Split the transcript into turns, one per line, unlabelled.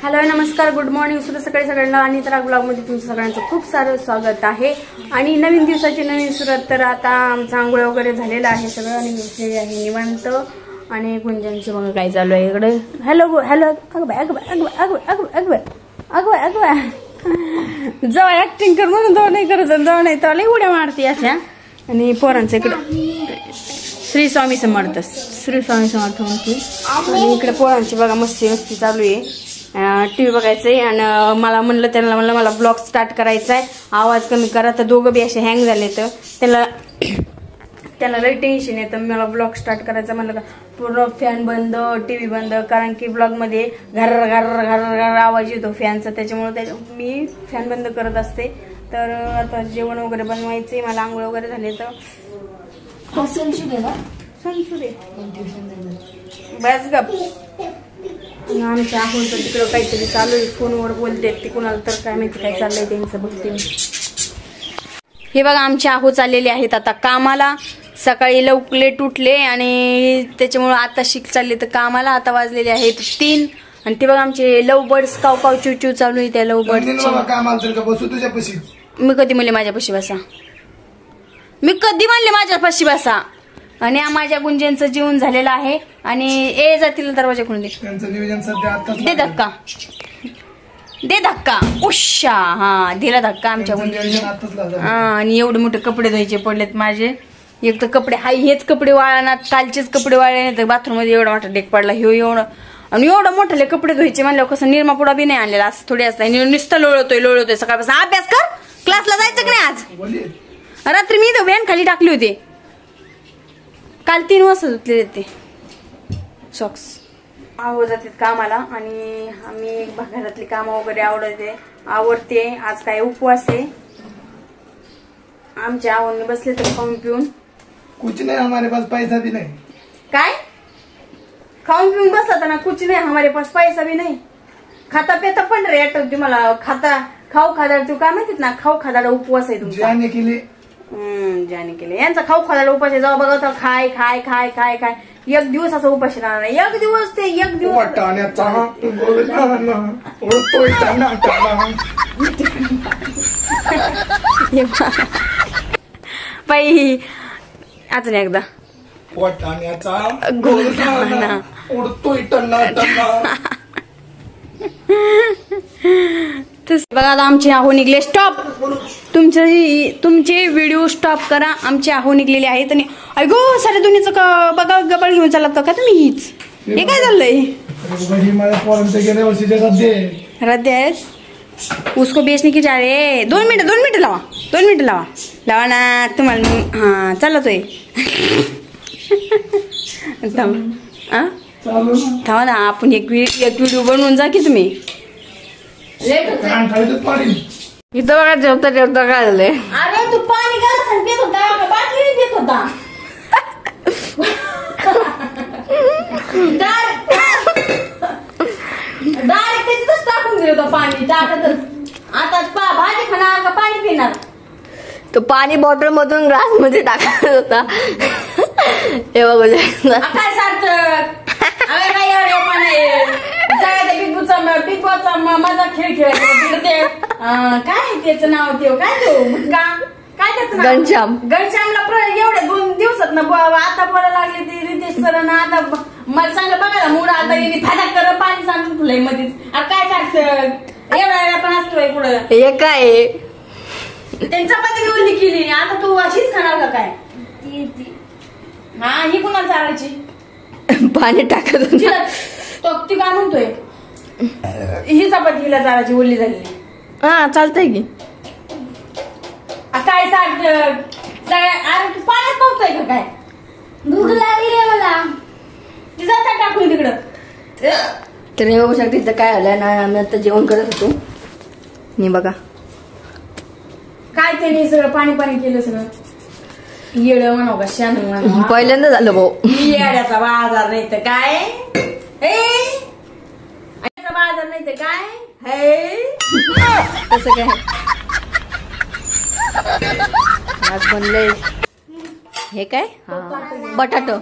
Hello नमस्कार good morning सुद्धा सकाळी सगळ्यांना आणि तर ब्लॉग मध्ये तुमचं सगळ्यांचं खूप सारं स्वागत आहे। आणि नवीन दिवसाची नवीन सुरुवात। तर आता आमचं आंघोळ वगैरे झालेलं आहे सगळं आणि बसलेली आहे निवांत आणि गुंजनचं मग काय चालू आहे इकडे। हॅलो हॅलो जाऊ ऍक्टिंग कर म्हणून जाऊ नाही करत जाऊ नाही तर लई उड्या मारते अशा। आणि पोरांचं इकडे श्री स्वामी समर्थ म्हणते आणि इकडे पोरांची बघा मस्ती मस्ती चालू आहे। टीव्ही बघायचंय आणि मला म्हणलं त्यांना मला ब्लॉग स्टार्ट करायचा आहे, आवाज कमी करा। तर दोघं बी असे हँग झाले तर त्याला लई टेन्शन येतं। मला ब्लॉग स्टार्ट करायचा म्हणलं का पूर्ण फॅन बंद टीव्ही बंद, कारण की ब्लॉग मध्ये घर घर घर घर आवाज येतो फॅनचा, त्याच्यामुळे मी फॅन बंद करत असते। तर आता जेवण वगैरे बनवायचंय, मला आंघोळ वगैरे झाले तर बस गप। आमच्या आहोंचं तिकडं काहीतरी चालू आहे, फोनवर बोलते ते कोणाला तर काय माहिती काय चाललंय त्यांचं बघते मी। हे बघा आमचे आहो चाललेले आहेत आता कामाला, सकाळी लेट उठले आणि त्याच्यामुळे आता शिक चालले तर कामाला। आता वाजलेले आहेत 3 आणि ते बघा आमचे लव बर्ड्स काव काव चिव चिव चालू आहे। त्या लव बर्ड्सची मी कधी म्हणले माझ्यापाशी बसा, मी कधी म्हणले माझ्यापाशी बसा। आणि माझ्या गुंजनचं जीवन झालेलं आहे आणि ए जातील दरवाजा खोलून दे, दे धक्का दे धक्का उश्शा। हा दिला धक्का आमच्या गुंजनने। आणि एवढे मोठे कपडे धुवायचे पडलेत माझे, एक तर कपडे हाय हेच कपडे वाळणार, कालचेच कपडे वाळले नाही तर बाथरूम मध्ये एवढा मोठा डेक पडला ह्यो एवढं। आणि एवढं मोठे कपडे धुवायचे म्हणल्यावर कसं निरमापुडा बी नाही आणलेला, असं थोडी असतं नुसतं लोळतोय सकाळपासून। अभ्यास कर, क्लासला जायचं की नाही आज? रात्री मी व्हॅन खाली टाकली होती, काल 3 वाजता धुतले ते सॉक्स। आहो जातात कामाला आणि आम्ही घरातली कामं वगैरे आवडते। आज काय उपवास आहे, आमच्या आवडीने बसले तर खाऊन पिऊन।
कुछ नाही हमारे पास पैसा भी नाही।
काय खाऊन पिऊन बसला ना, कुछ नाही हमारे पास पैसा भी नाही। खाता पेता पण रे आठवते मला, खाऊ खादाड तू काय माहितीत ना, खाऊ खादाड उपवास आहे तुमचा।
जाने के लिए
यांचा खाऊ खादाड उपास आहे। जाऊ बघा खाय खाय खाय खाय खाय, एक दिवस असं उपाशी राहणार नाही, एक दिवस बाई अजून एकदा
वाटाण्याचा गोलदाना उडतोय टन्ना टन्ना।
बघा आता आमचे आहो निघले, स्टॉप तुमचे व्हिडिओ स्टॉप करा। आमचे आहो निघलेले आहेत आणि अगो साऱ्या दुनियाचं बघा गबाळ घेऊन चालत का तुम्ही? हीच हे काय चाललंय? रद्द आहेत, उसको बेचने की जा रे। 2 मिनिट लावा ना तुम्हाला। हा चालतोय थांबा ना, आपण एक व्हिडिओ बनवून जा की तुम्ही। इथं बघा जेवता काय झालंय? अरे तू पाणी घाला देत होता, बाटली देत होता। डायरेक्ट त्याच्यातच टाकून दिलं होतं पाणी टाकतच। आता भाजी खाणार का पाणी पिणार?
तो पाणी बॉटल मधून ग्लास मध्ये टाकत होता। हे बघ
काय सार्थक बिग बॉसचा माझा खेळ खेळायचा ते काय त्याचं नाव ते काय त्याचं घनश्यामला एवढ्या 2 दिवसात ना आता बोलायला लागले ते रितेश सर ना। आता मला चांगलं बघायला मूड आता येणे फाटक कर पाणी सांगून तुला मध्येच काय सांगत एवढा पण असतोय पुढं
हे काय
त्यांनी चपाती ओली केली, आता तू अशीच खाणार का काय? हा ही कुणाला चालायची
पाणी टाकत
ती काय म्हणतोय ही चपाती हिला चालायची ओली झालेली।
हा चालतंय की
काय सांग सगळ्या। अरे तू पाण्यात पावतोय का काय? भूक लागली रे मला, ती जाता टाकून तिकडं।
तर हे बघू शकते इथं काय झालंय ना, आम्ही आता जेवण करत होतो नाही बघा
काय त्याने सगळं पाणी केलं सगळं। येड म्हणाव का शान म्हणाव,
पहिल्यांदा झालं भाऊ।
येड्याचा बाजार नाही तर काय, बाजार नाही तर काय
कसं काय आज बनलंय हे काय? बटाटो